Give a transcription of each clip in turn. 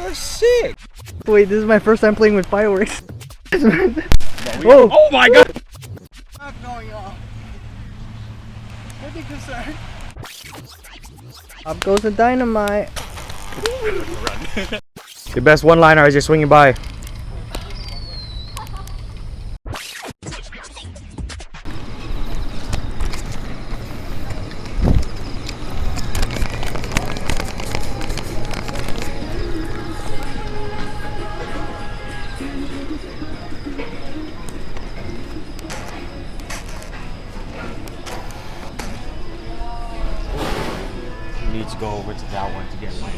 that's sick. Wait, this is my first time playing with fireworks. Whoa! Oh my god! Not going off. Could be concerned. Up goes the dynamite. The best one-liner as you're swinging by. Need to go over to that one to get my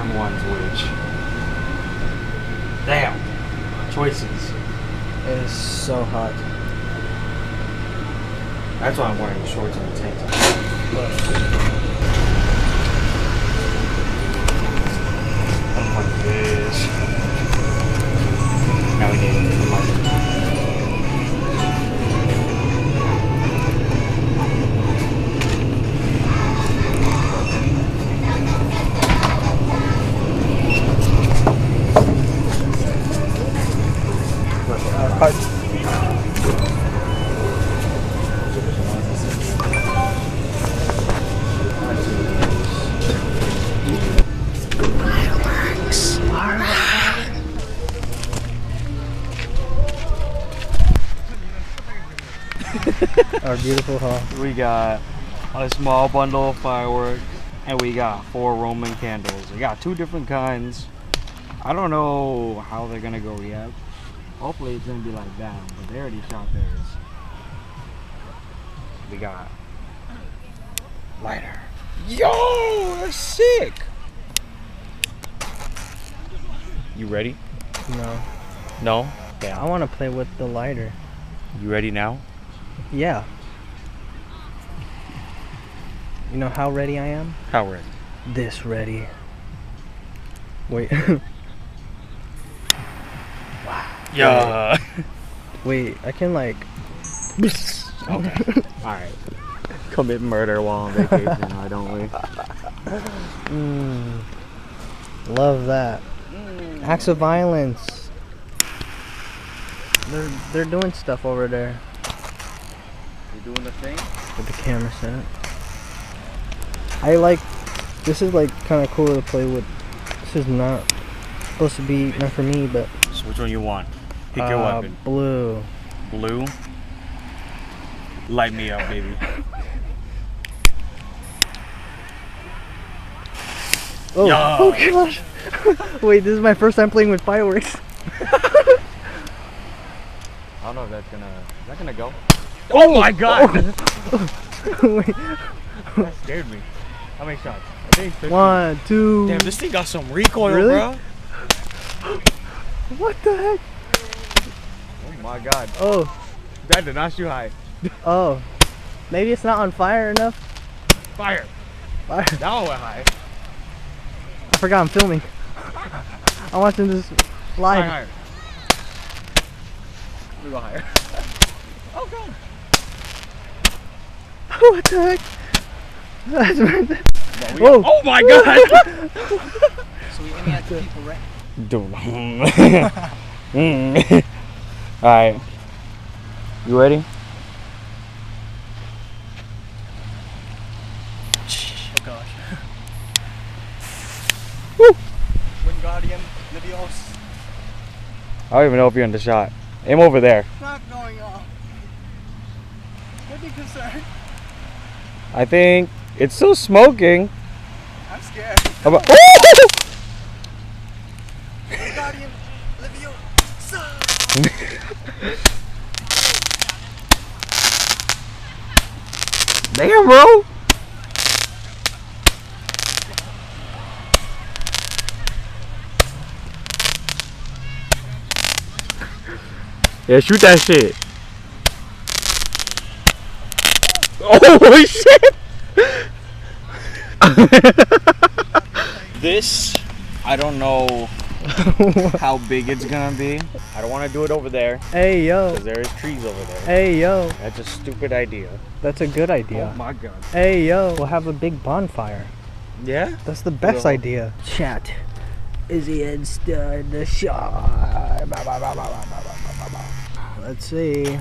which one's which. Damn. Choices. It is so hot. That's why I'm wearing the shorts and the tank top. Something like this. Now we need the marker. Our beautiful haul. We got a small bundle of fireworks and we got 4 Roman candles. We got 2 different kinds. I don't know how they're gonna go yet. Hopefully it's gonna be like that, but they already shot theirs. We got lighter. Yo, that's sick. You ready? No. No? I want to play with the lighter. You ready now? Yeah. You know how ready I am? How ready? This ready. Wait. Wow. Yeah. Wait, I can like. Okay. Alright. Commit murder while on vacation, why don't we? Love that. Acts of violence. They're doing stuff over there. You doing the thing? With the camera set. I like. This is like kind of cool to play with. This is not supposed to be meant for me, but. So which one you want? Pick your weapon. Blue. Blue? Light me up, baby. Oh, Yeah. oh gosh. Wait, this is my first time playing with fireworks. I don't know if that's gonna... Is that gonna go? Oh my god! Wait. That scared me. How many shots? I think 50. 1, 2. Damn, this thing got some recoil, Really? bro. What the heck? Oh my god. Oh. That did not shoot high. Oh. Maybe it's not on fire enough. Fire. Fire. That one went high. I forgot I'm filming. I'm watching this live. Higher. We go higher. Oh god. What the heck? That's right. Whoa. Oh my god. So we aiming at the people, right? Alright. You ready? Oh gosh. Woo! Wingardium Leviosa. I don't even know if you're in the shot. Aim over there. Not going off. Could be concerned. I think it's still smoking. I'm scared. How about Wingardium Leviosa. Damn, bro. Yeah, shoot that shit. Oh shit! This, I don't know how big it's gonna be. I don't want to do it over there Hey yo. because there is trees over there. Hey yo. That's a stupid idea. That's a good idea. Oh my god. Hey yo. We'll have a big bonfire. Yeah? That's the best idea. Chat. Is he in the shot? Let's see.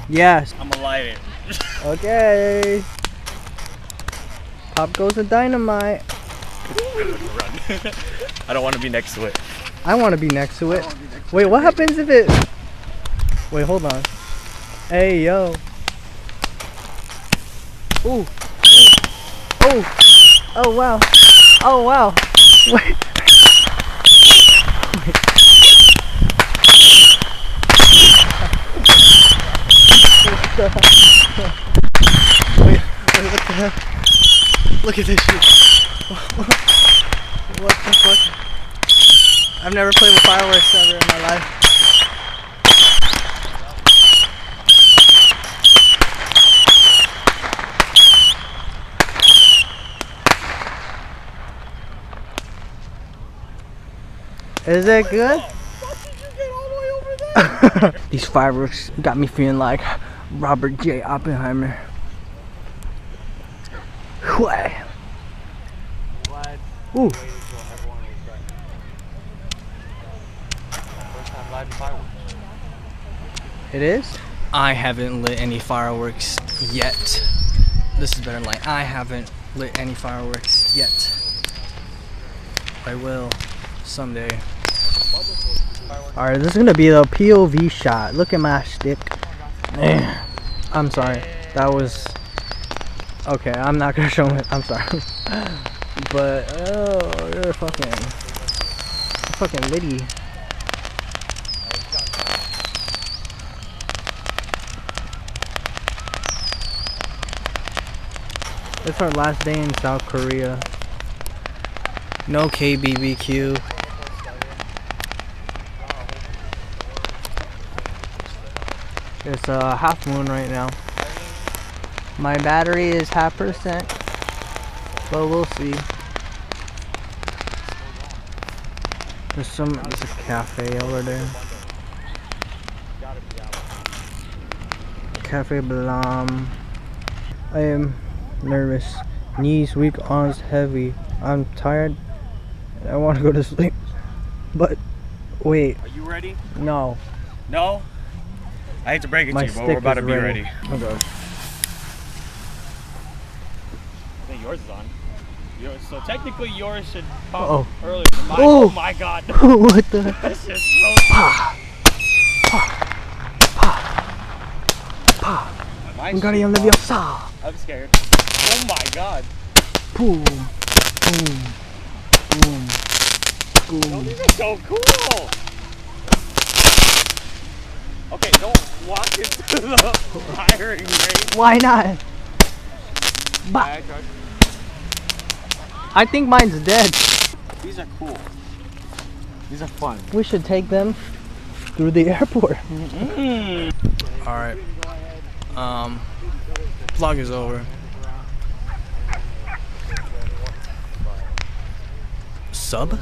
Yes. I'm gonna light it. Okay. Pop goes the dynamite. Run. I don't want to be next to it. I want to be next to it. Wait, what happens if it... Wait, hold on. Hey, yo. Ooh. Oh. Oh, wow. Oh, wow. Wait. Wait, what the heck? Look at this shit. What the fuck? I've never played with fireworks ever in my life. Is it good? These fireworks got me feeling like Robert J. Oppenheimer. Ooh. It is? I haven't lit any fireworks yet. This is better than like I haven't lit any fireworks yet. I will someday. Alright, this is gonna be the POV shot. Look at my stick. I'm sorry. That was okay. I'm not gonna show it. I'm sorry. But oh, you're fucking litty. It's our last day in South Korea. No KBBQ. It's a half moon right now. My battery is 0.5%, but we'll see. There's a cafe over there. Cafe Blam. I am nervous. Knees weak, arms heavy. I'm tired. I want to go to sleep. But wait. Are you ready? No. No? I hate to break it to you, but we're about to be ready. Okay. I think yours is on. So technically yours should pop earlier than mine. Oh my god. What the? This is so Wingardium Leviosa. I'm scared. Oh my god. Boom. Boom. Boom. Boom. Oh, these are so cool. Okay, don't walk into the firing range. Why not? Bah. I think mine's dead. These are cool. These are fun. We should take them through the airport. Alright. Vlog is over. Sub?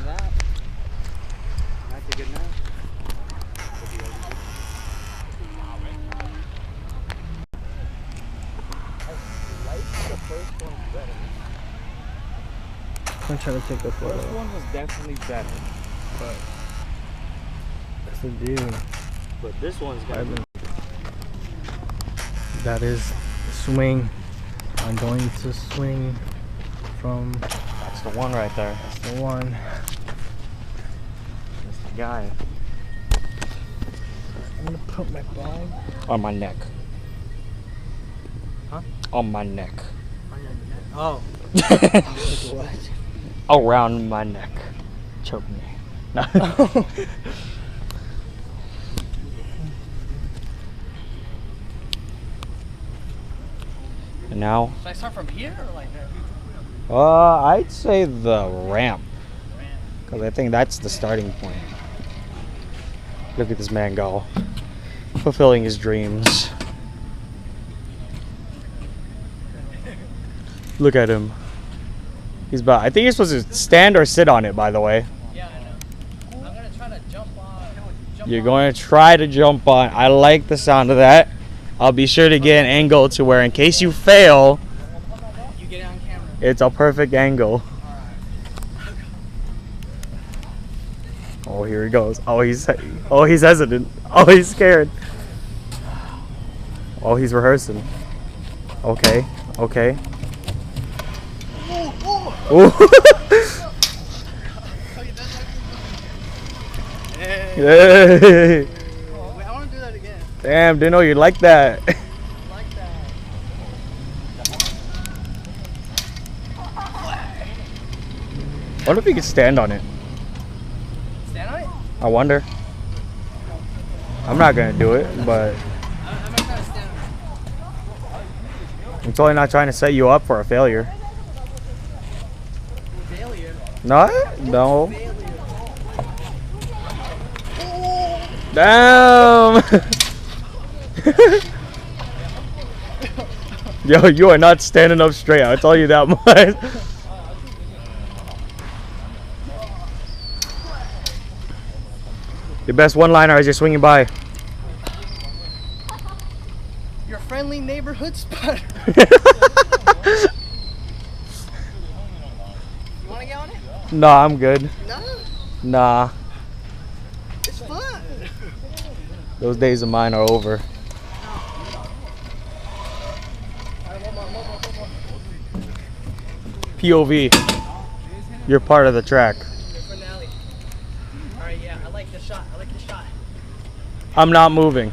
I'm trying to take the photo. This one was definitely better, but That's the dude. but this one's got to That is swing. I'm going to swing from. That's the one right there. That's the one. That's the guy. I'm gonna put my bag on my neck. Huh? On my neck. on your neck. Oh. What? Around my neck. Choke me. No. And now? Should I start from here or like that? I'd say the ramp. Because I think that's the starting point. Look at this man go. fulfilling his dreams. Look at him. He's about. I think you're supposed to stand or sit on it. By the way. Yeah, I know. I'm gonna try to jump on. You're going to try to jump on. I like the sound of that. I'll be sure to get an angle to where, in case you fail, You get it on camera. it's a perfect angle. Oh, here he goes. Oh, he's hesitant. Oh, he's scared. Oh, he's rehearsing. Okay. Okay. Ooh. Hey. Wait, I want to do that again. Damn, didn't know you'd like that. I like that. What if you could stand on it? Stand on it? I wonder. I'm not gonna do it, but I'm gonna try to stand on it. I'm totally not trying to set you up for a failure. Failure. No? No. Failure. Damn! Yo, you are not standing up straight. I'll tell you that much. Your best one-liner as you're swinging by. Your friendly neighborhood spotter. You want to get on it? Nah, I'm good. No. Nah, It's fun. those days of mine are over. POV. You're part of the track. Finale. All right, yeah, I like the shot. I like the shot. I'm not moving.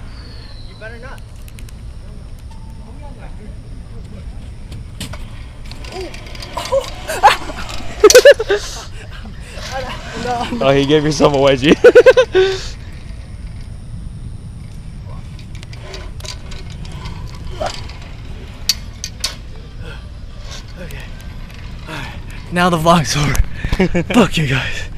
You better not. Oh, he gave yourself a wedgie. Now the vlog's over. Fuck you guys.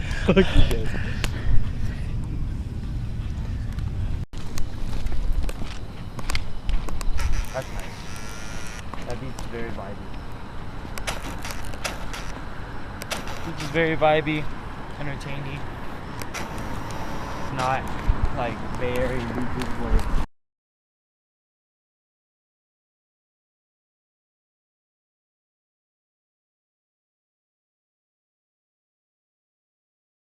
That's nice. That beat's very vibey. Beach is very vibey, entertaining. Not like very YouTube